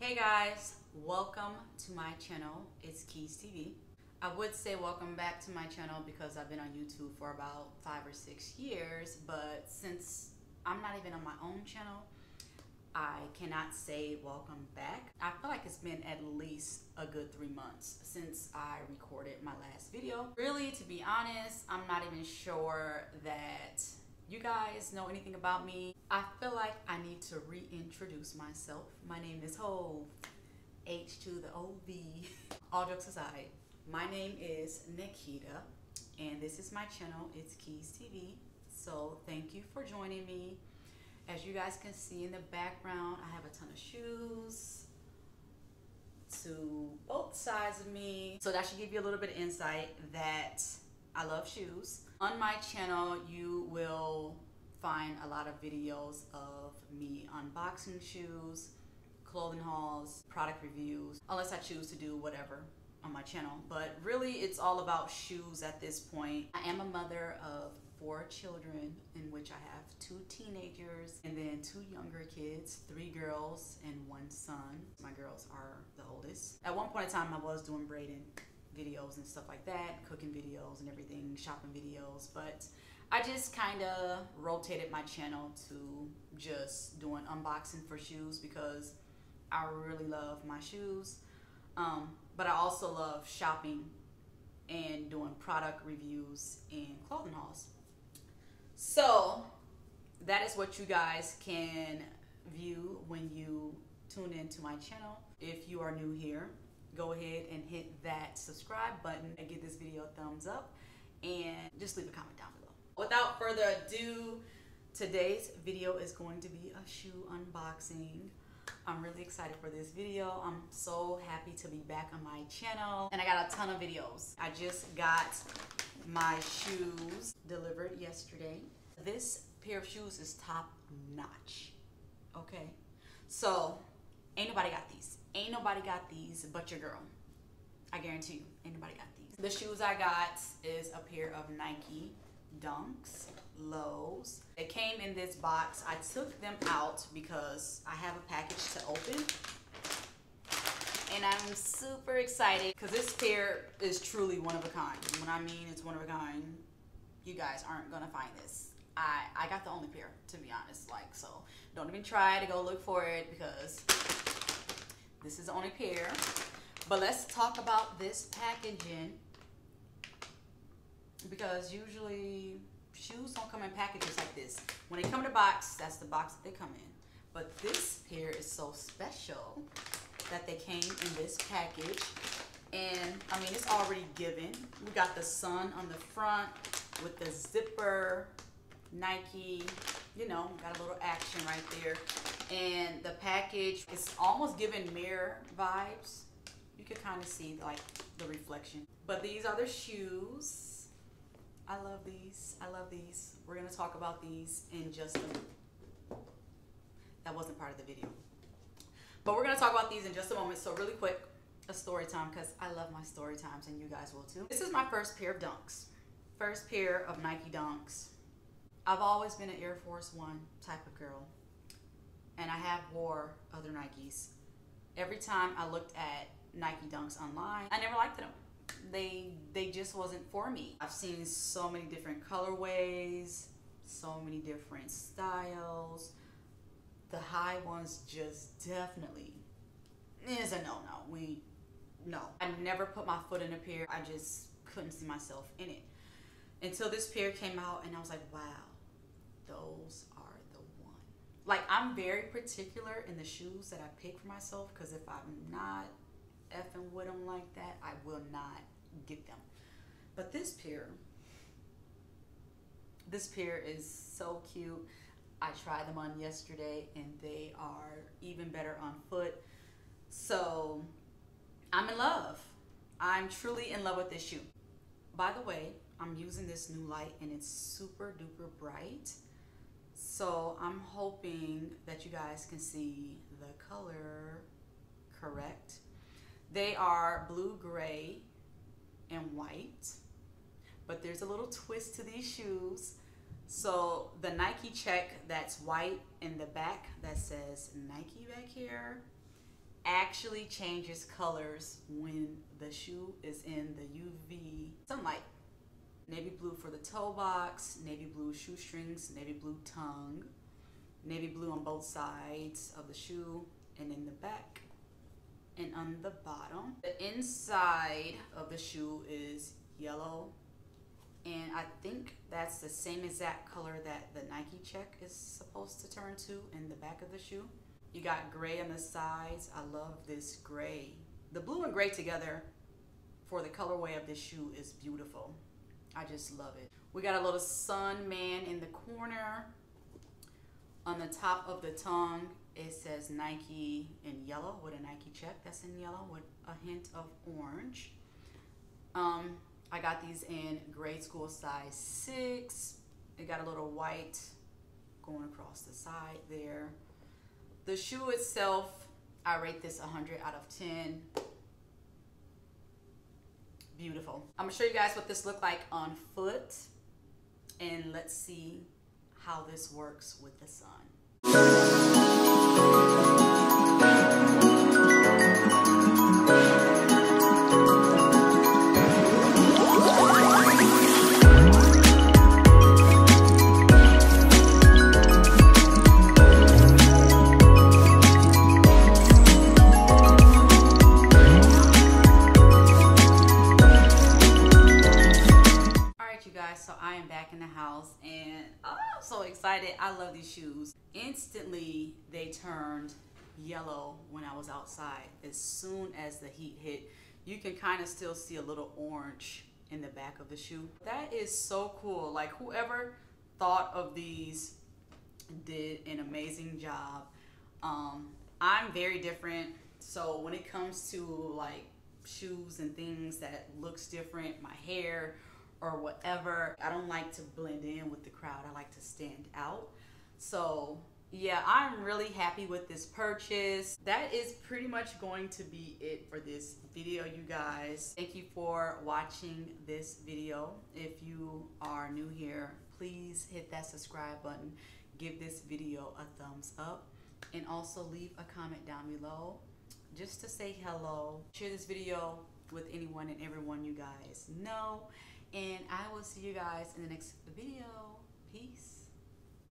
Hey guys, welcome to my channel. It's Keys TV. I would say welcome back to my channel because I've been on YouTube for about 5 or 6 years, but since I'm not even on my own channel, I cannot say welcome back. I feel like it's been at least a good 3 months since I recorded my last video. Really, to be honest, I'm not even sure that you guys know anything about me. I feel like I need to reintroduce myself. My name is Hove, H to the O-V. All jokes aside, my name is Nikita, and this is my channel. It's Keys TV. So thank you for joining me. As you guys can see in the background, I have a ton of shoes to both sides of me. So that should give you a little bit of insight that I love shoes. On my channel, you will find a lot of videos of me unboxing shoes, clothing hauls, product reviews, unless I choose to do whatever on my channel. But really, it's all about shoes at this point. I am a mother of 4 children, in which I have 2 teenagers and then 2 younger kids, 3 girls and 1 son. My girls are the oldest. At one point in time, I was doing braiding videos and stuff like that, cooking videos and everything, shopping videos, but I just kind of rotated my channel to just doing unboxing for shoes because I really love my shoes, but I also love shopping and doing product reviews and clothing hauls. So that is what you guys can view when you tune into my channel. If you are new here, go ahead and hit that subscribe button and give this video a thumbs up and just leave a comment down below. Without further ado, today's video is going to be a shoe unboxing. I'm really excited for this video. I'm so happy to be back on my channel, and I got a ton of videos. I just got my shoes delivered yesterday. This pair of shoes is top notch, okay? So ain't nobody got these. Ain't nobody got these but your girl. I guarantee you, ain't nobody got these. The shoes I got is a pair of Nike Dunks Lows. They came in this box. I took them out because I have a package to open. And I'm super excited because this pair is truly one of a kind. When I mean it's one of a kind, you guys aren't gonna find this. I got the only pair, to be honest. Like, so don't even try to go look for it because this is the only pair. But let's talk about this packaging, because usually shoes don't come in packages like this. When they come in a box, that's the box that they come in. But this pair is so special that they came in this package. And I mean, it's already given. We got the sun on the front with the zipper, Nike, you know, got a little action right there. And the package is almost giving mirror vibes. You can kind of see like the reflection. But these are the shoes. I love these. I love these. We're gonna talk about these in just a minute. That wasn't part of the video. But we're gonna talk about these in just a moment. So really quick, a story time, because I love my story times and you guys will too. This is my first pair of Dunks. First pair of Nike Dunks. I've always been an Air Force One type of girl, and I have wore other Nikes. Every time I looked at Nike Dunks online, I never liked them. They just wasn't for me. I've seen so many different colorways, so many different styles. The high ones just definitely is a no-no. No. I never put my foot in a pair. I just couldn't see myself in it. Until this pair came out and I was like, wow, those are the one. Like, I'm very particular in the shoes that I pick for myself, because if I'm not effing with them like that, I will not get them. But this pair is so cute. I tried them on yesterday and they are even better on foot. So I'm in love. I'm truly in love with this shoe. By the way, I'm using this new light and it's super duper bright. So I'm hoping that you guys can see the color correct. They are blue, gray, and white, but there's a little twist to these shoes. So the Nike check that's white in the back that says Nike back here actually changes colors when the shoe is in the UV sunlight. Navy blue for the toe box, navy blue shoestrings, navy blue tongue, navy blue on both sides of the shoe and in the back and on the bottom. The inside of the shoe is yellow, and I think that's the same exact color that the Nike check is supposed to turn to in the back of the shoe. You got gray on the sides. I love this gray. The blue and gray together for the colorway of this shoe is beautiful. I just love it. We got a little sun man in the corner. On the top of the tongue, it says Nike in yellow with a Nike check that's in yellow with a hint of orange. I got these in grade school size 6. It got a little white going across the side there. The shoe itself, I rate this 100 out of 10. Beautiful. I'm gonna show you guys what this looked like on foot, and let's see how this works with the sun. So I am back in the house, and I'm so excited. I love these shoes. Instantly they turned yellow when I was outside. As soon as the heat hit, you can kind of still see a little orange in the back of the shoe. That is so cool. Like, whoever thought of these did an amazing job. I'm very different, so when it comes to like shoes and things that looks different, my hair or whatever, I don't like to blend in with the crowd. I like to stand out. So yeah, I'm really happy with this purchase. That is pretty much going to be it for this video, you guys. Thank you for watching this video. If you are new here, please hit that subscribe button, give this video a thumbs up, and also leave a comment down below just to say hello. Share this video with anyone and everyone you guys know. And I will see you guys in the next video. Peace.